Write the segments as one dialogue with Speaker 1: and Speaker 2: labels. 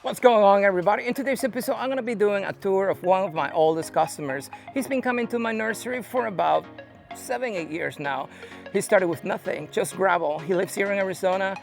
Speaker 1: What's going on, everybody? In today's episode, I'm going to be doing a tour of one of my oldest customers. He's been coming to my nursery for about 7-8 years now. He started with nothing, just gravel. He lives here in Arizona.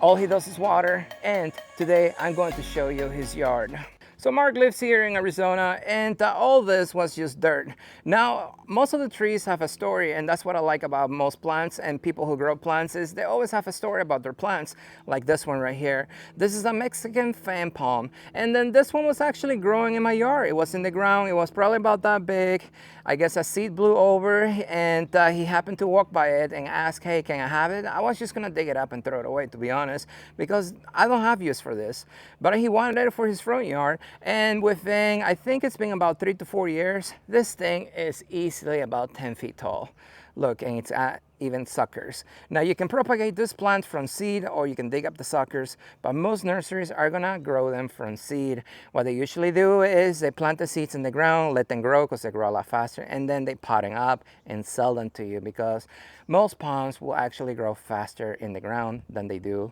Speaker 1: All he does is water, and today I'm going to show you his yard. So Mark lives here in Arizona, and all this was just dirt. Now, most of the trees have a story, and that's what I like about most plants and people who grow plants is they always have a story about their plants, like this one right here. This is a Mexican fan palm, and then this one was actually growing in my yard. It was in the ground. It was probably about that big. I guess a seed blew over, and he happened to walk by it and ask, hey, can I have it? I was just gonna dig it up and throw it away, to be honest, because I don't have use for this. But he wanted it for his front yard. And within, I think it's been about 3 to 4 years, this thing is easily about 10 feet tall. Look, and it's even suckers. Now you can propagate this plant from seed or you can dig up the suckers, but most nurseries are gonna grow them from seed. What they usually do is they plant the seeds in the ground, let them grow because they grow a lot faster, and then they pot them up and sell them to you because most palms will actually grow faster in the ground than they do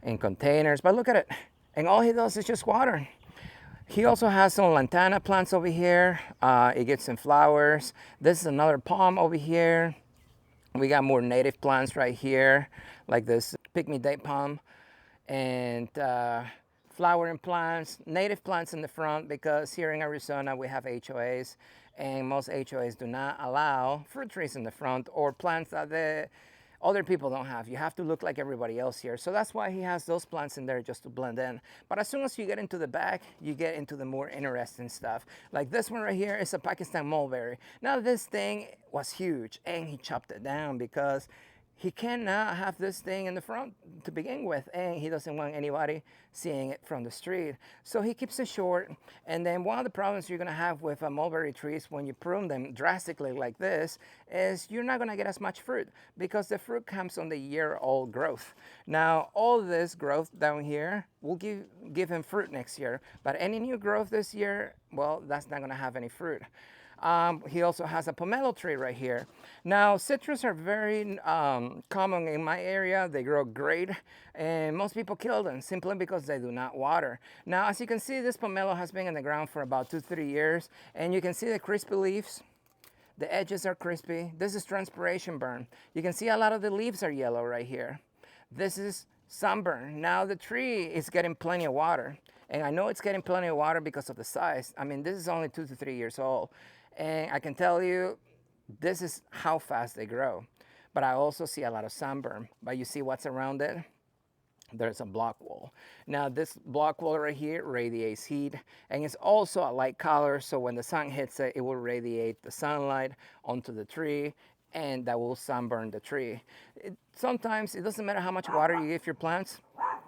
Speaker 1: in containers. But look at it, and all he does is just water. He also has some lantana plants over here. It gets some flowers. This is another palm over here. We got more native plants right here, like this pygmy date palm, and flowering plants, native plants in the front, because here in Arizona we have HOAs, and most HOAs do not allow fruit trees in the front or plants that the other people don't have. You have to look like everybody else here. So that's why he has those plants in there, just to blend in. But as soon as you get into the back, you get into the more interesting stuff. Like this one right here is a Pakistan mulberry. Now this thing was huge and he chopped it down because he cannot have this thing in the front to begin with, and he doesn't want anybody seeing it from the street. So he keeps it short, and then one of the problems you're gonna have with mulberry trees when you prune them drastically like this is you're not gonna get as much fruit because the fruit comes on the year-old growth. Now, all this growth down here will give him fruit next year, but any new growth this year, well, that's not gonna have any fruit. He also has a pomelo tree right here. Now, citrus are very common in my area. They grow great, and most people kill them simply because they do not water. Now, as you can see, this pomelo has been in the ground for about 2-3 years, and you can see the crispy leaves. The edges are crispy. This is transpiration burn. You can see a lot of the leaves are yellow right here. This is sunburn. Now, the tree is getting plenty of water, and I know it's getting plenty of water because of the size. I mean, this is only 2 to 3 years old. And I can tell you, this is how fast they grow. But I also see a lot of sunburn. But you see what's around it? There's a block wall. Now this block wall right here radiates heat, and it's also a light color, so when the sun hits it, it will radiate the sunlight onto the tree, and that will sunburn the tree. Sometimes it doesn't matter how much water you give your plants.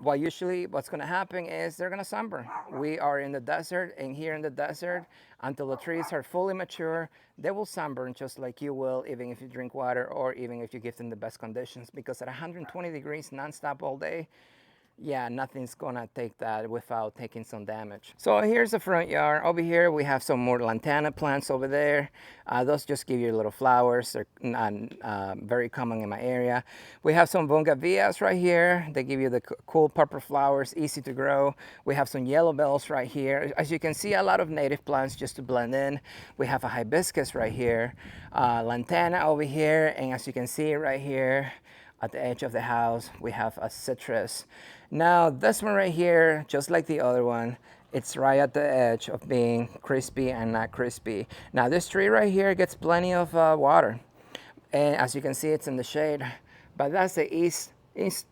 Speaker 1: Well, usually what's going to happen is they're going to sunburn. We are in the desert, and here in the desert, until the trees are fully mature, they will sunburn just like you will, even if you drink water or even if you give them the best conditions, because at 120 degrees nonstop all day, yeah, nothing's gonna take that without taking some damage. So here's the front yard. Over here we have some more lantana plants over there. Those just give you little flowers. They're not very common in my area. We have some bungavillas right here. They give you the cool purple flowers, easy to grow. We have some yellow bells right here. As you can see, a lot of native plants just to blend in. We have a hibiscus right here, lantana over here, and as you can see right here, at the edge of the house, we have a citrus. Now, this one right here, just like the other one, it's right at the edge of being crispy and not crispy. Now, this tree right here gets plenty of water. And as you can see, it's in the shade. But that's the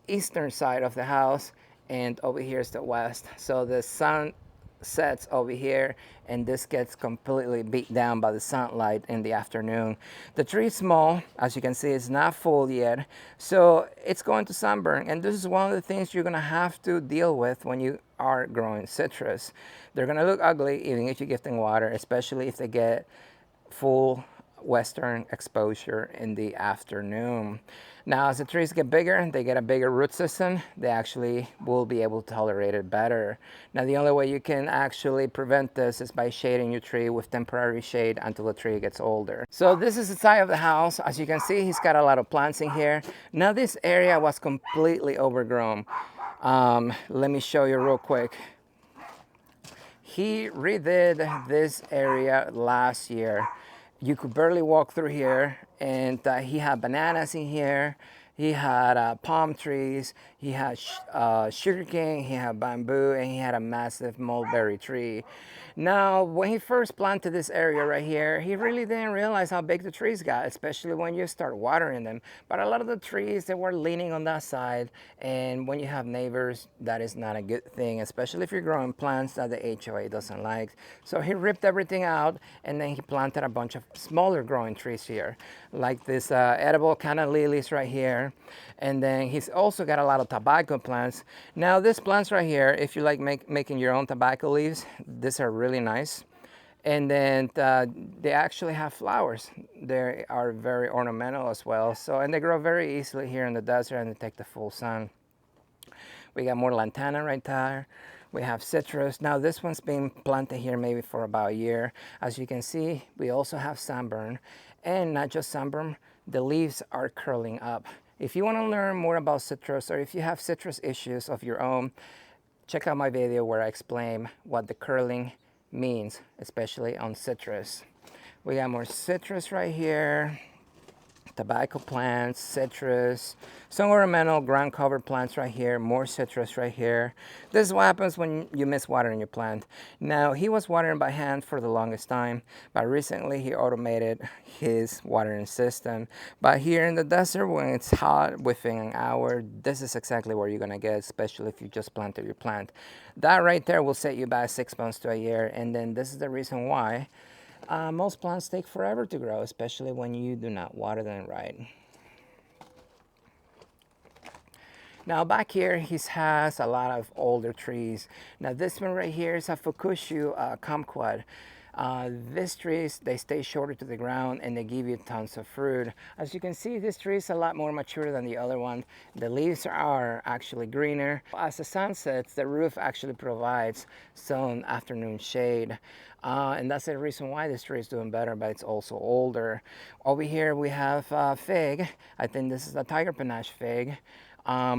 Speaker 1: eastern side of the house, and over here is the west. So the sun sets over here, and this gets completely beat down by the sunlight in the afternoon. The tree is small, as you can see, it's not full yet, so it's going to sunburn, and this is one of the things you're gonna have to deal with when you are growing citrus. They're gonna look ugly even if you give them water, especially if they get full western exposure in the afternoon. Now, as the trees get bigger, they get a bigger root system, they actually will be able to tolerate it better. Now, the only way you can actually prevent this is by shading your tree with temporary shade until the tree gets older. So this is the side of the house. As you can see, he's got a lot of plants in here. Now, this area was completely overgrown. Let me show you real quick. He redid this area last year. You could barely walk through here, and he had bananas in here. He had palm trees, he had sugarcane, he had bamboo, and he had a massive mulberry tree. Now, when he first planted this area right here, he really didn't realize how big the trees got, especially when you start watering them. But a lot of the trees, they were leaning on that side, and when you have neighbors, that is not a good thing, especially if you're growing plants that the HOA doesn't like. So he ripped everything out, and then he planted a bunch of smaller growing trees here, like this edible canna lilies right here. And then he's also got a lot of tobacco plants. Now these plants right here, if you like making your own tobacco leaves, these are really nice. And then they actually have flowers. They are very ornamental as well. So, and they grow very easily here in the desert, and they take the full sun. We got more lantana right there. We have citrus. Now this one's been planted here maybe for about a year. As you can see, we also have sunburn, and not just sunburn, the leaves are curling up. If you want to learn more about citrus, or if you have citrus issues of your own, check out my video where I explain what the curling means, especially on citrus. We got more citrus right here. Tobacco plants, citrus, some ornamental ground cover plants right here, more citrus right here. This is what happens when you miss watering your plant. Now, he was watering by hand for the longest time, but recently he automated his watering system. But here in the desert, when it's hot, within an hour, this is exactly where you're gonna get, especially if you just planted your plant. That right there will set you back 6 months to a year, and then this is the reason why most plants take forever to grow, especially when you do not water them right. Now back here, he has a lot of older trees. Now this one right here is a Fukushu kumquat. These trees, they stay shorter to the ground, and they give you tons of fruit. As you can see, this tree is a lot more mature than the other one. The leaves are actually greener. As the sun sets, the roof actually provides some afternoon shade. And that's the reason why this tree is doing better, but it's also older. Over here we have fig. I think this is a tiger panache fig.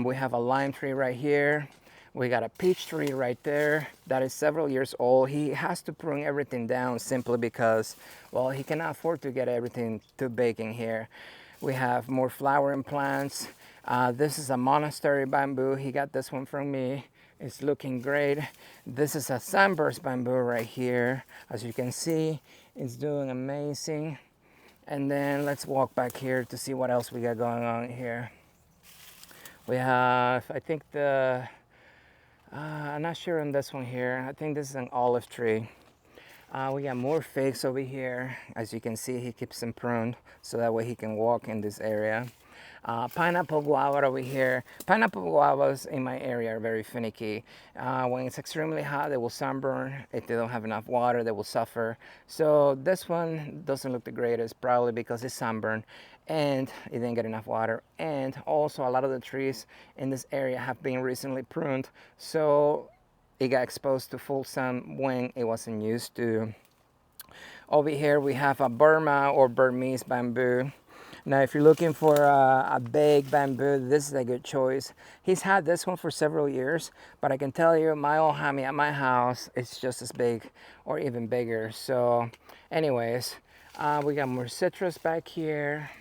Speaker 1: We have a lime tree right here. We got a peach tree right there that is several years old. He has to prune everything down simply because, well, he cannot afford to get everything too big in here. We have more flowering plants. This is a monastery bamboo. He got this one from me. It's looking great. This is a sunburst bamboo right here. As you can see, it's doing amazing. And then let's walk back here to see what else we got going on here. We have, I think I'm not sure on this one here. I think this is an olive tree. We got more figs over here. As you can see, he keeps them pruned so that way he can walk in this area. Pineapple guava over here. Pineapple guavas in my area are very finicky. When it's extremely hot, they will sunburn. If they don't have enough water, they will suffer. So this one doesn't look the greatest, probably because it's sunburned and it didn't get enough water. And also a lot of the trees in this area have been recently pruned, so it got exposed to full sun when it wasn't used to. Over here we have a Burma or Burmese bamboo. Now, if you're looking for a big bamboo, this is a good choice. He's had this one for several years, but I can tell you, my old hammy at my house, it's just as big or even bigger. So anyways, we got more citrus back here.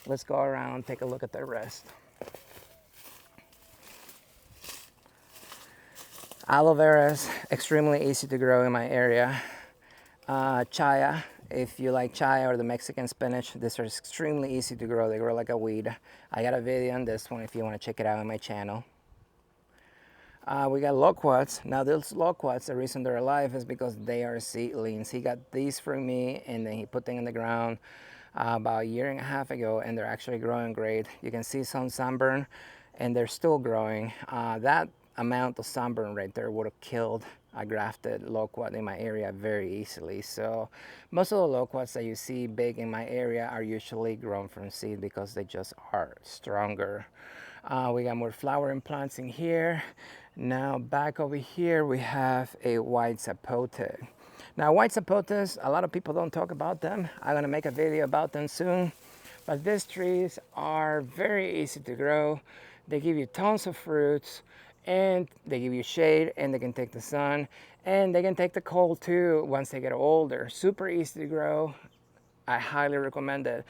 Speaker 1: Let's go around, take a look at the rest. Aloe vera is extremely easy to grow in my area. Chaya, if you like chaya or the Mexican spinach, these are extremely easy to grow. They grow like a weed. I got a video on this one if you want to check it out on my channel. We got loquats. Now those loquats, the reason they're alive is because they are seedlings. He got these from me, and then he put them in the ground about a year and a half ago, and they're actually growing great. You can see some sunburn, and they're still growing. That amount of sunburn right there would have killed a grafted loquat in my area very easily. So most of the loquats that you see big in my area are usually grown from seed because they just are stronger. We got more flowering plants in here. Now back over here we have a white zapote. Now white zapotes, a lot of people don't talk about them. I'm gonna make a video about them soon. But these trees are very easy to grow. They give you tons of fruits, and they give you shade, and they can take the sun, and they can take the cold too once they get older. Super easy to grow. I highly recommend it.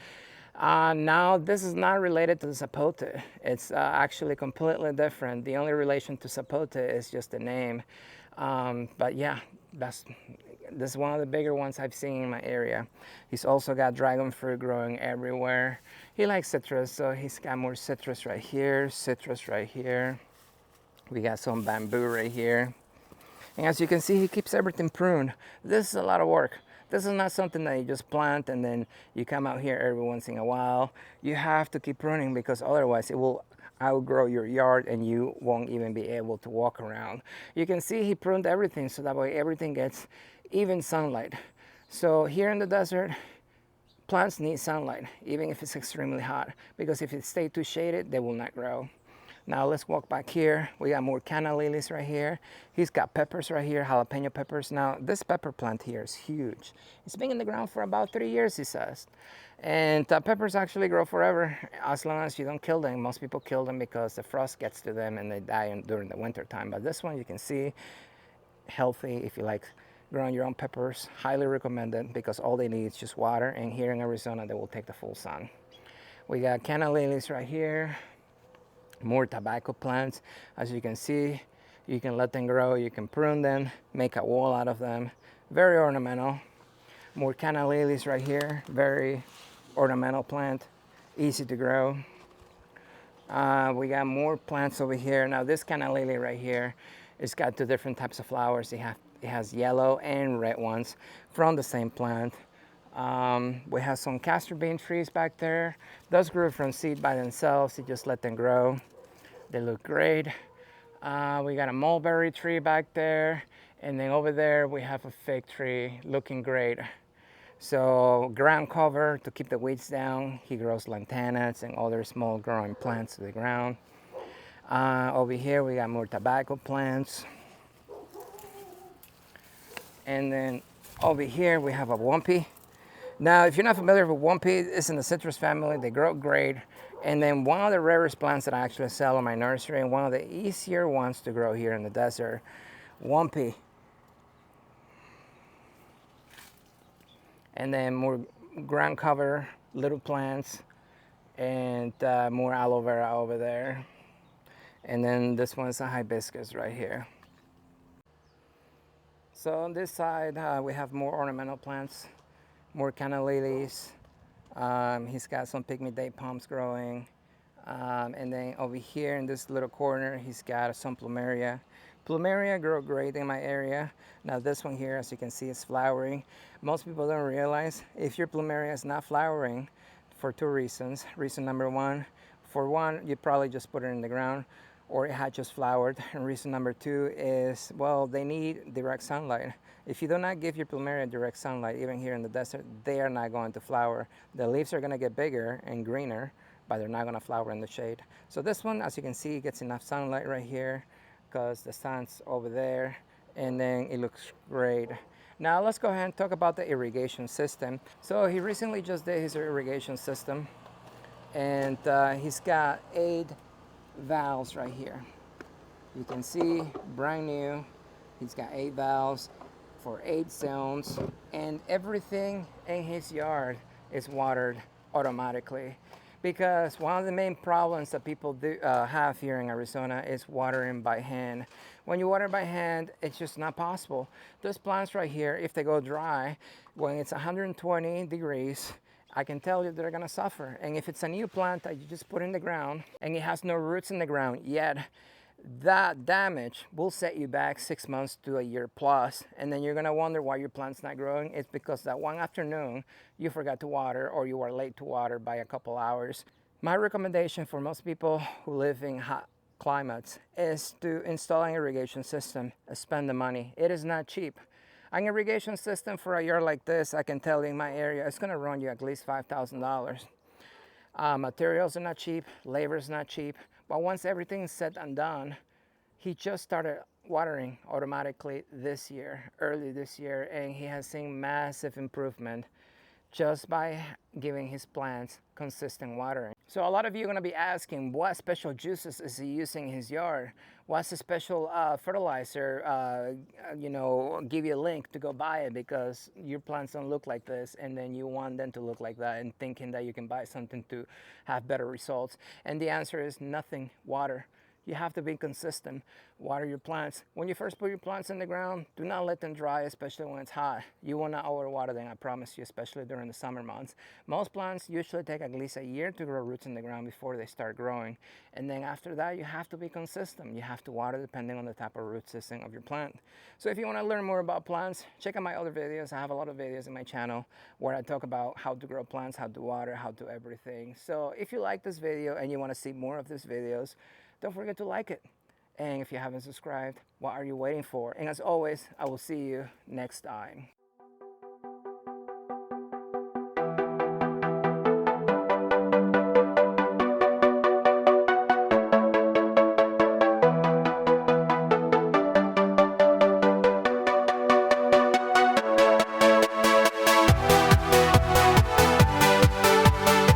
Speaker 1: Now, this is not related to the sapote. It's actually completely different. The only relation to sapote is just the name. But yeah, this is one of the bigger ones I've seen in my area. He's also got dragon fruit growing everywhere. He likes citrus, so he's got more citrus right here, citrus right here. We got some bamboo right here. And as you can see, he keeps everything pruned. This is a lot of work. This is not something that you just plant and then you come out here every once in a while. You have to keep pruning because otherwise it will outgrow your yard and you won't even be able to walk around. You can see he pruned everything so that way everything gets even sunlight. So here in the desert, plants need sunlight, even if it's extremely hot, because if it stays too shaded, they will not grow. Now let's walk back here. We got more canna lilies right here. He's got peppers right here, jalapeno peppers. Now this pepper plant here is huge. It's been in the ground for about 3 years, he says. And peppers actually grow forever as long as you don't kill them. Most people kill them because the frost gets to them and they die during the winter time. But this one you can see, healthy if you like growing your own peppers. Highly recommended because all they need is just water, and here in Arizona they will take the full sun. We got canna lilies right here. More tobacco plants. As you can see, you can let them grow, you can prune them, make a wall out of them. Very ornamental. More canna lilies right here. Very ornamental plant, easy to grow. We got more plants over here. Now this canna lily right here, it's got two different types of flowers. It has yellow and red ones from the same plant. We have some castor bean trees back there. Those grew from seed by themselves. You just let them grow. They look great. We got a mulberry tree back there. And then over there we have a fig tree looking great. So ground cover to keep the weeds down. He grows lantanas and other small growing plants to the ground. Over here we got more tobacco plants. And then over here we have a wumpy. Now, if you're not familiar with wumpy, it's in the citrus family. They grow great. And then one of the rarest plants that I actually sell in my nursery, and one of the easier ones to grow here in the desert, wumpy. And then more ground cover, little plants, and more aloe vera over there. And then this one's a hibiscus right here. So on this side, we have more ornamental plants, more canna lilies. He's got some pygmy date palms growing. And then over here in this little corner, he's got some plumeria. Plumeria grow great in my area. Now this one here, as you can see, is flowering. Most people don't realize if your plumeria is not flowering for two reasons. Reason number one, for one, you probably just put it in the ground or it had just flowered. And reason number two is, well, they need direct sunlight. If you do not give your plumeria direct sunlight, even here in the desert, they are not going to flower. The leaves are going to get bigger and greener, but they're not going to flower in the shade. So this one, as you can see, gets enough sunlight right here because the sun's over there, and then it looks great. Now let's go ahead and talk about the irrigation system. So he recently just did his irrigation system, and he's got 8 valves right here. You can see, brand new. He's got 8 valves for 8 zones, and everything in his yard is watered automatically. Because one of the main problems that people have here in Arizona is watering by hand. When you water by hand, it's just not possible. Those plants right here, if they go dry, when it's 120 degrees, I can tell you they're gonna suffer. And if it's a new plant that you just put in the ground and it has no roots in the ground yet, that damage will set you back 6 months to a year plus, and then you're gonna wonder why your plant's not growing. It's because that one afternoon you forgot to water or you were late to water by a couple hours. My recommendation for most people who live in hot climates is to install an irrigation system. Spend the money. It is not cheap. An irrigation system for a yard like this, I can tell you in my area, it's gonna run you at least $5,000. Materials are not cheap, labor is not cheap, but once everything's said and done, he just started watering automatically this year, early this year, and he has seen massive improvement. just by giving his plants consistent watering. So a lot of you are going to be asking, what special juices is he using in his yard? What's the special fertilizer? Give you a link to go buy it because your plants don't look like this, and then you want them to look like that and thinking that you can buy something to have better results. And the answer is nothing. Water. You have to be consistent. Water your plants. When you first put your plants in the ground, do not let them dry, especially when it's hot. You will not overwater them, I promise you, especially during the summer months. Most plants usually take at least a year to grow roots in the ground before they start growing. And then after that, you have to be consistent. You have to water depending on the type of root system of your plant. So if you want to learn more about plants, check out my other videos. I have a lot of videos in my channel where I talk about how to grow plants, how to water, how to everything. So if you like this video and you want to see more of these videos, don't forget to like it. And if you haven't subscribed, what are you waiting for? And as always, I will see you next time.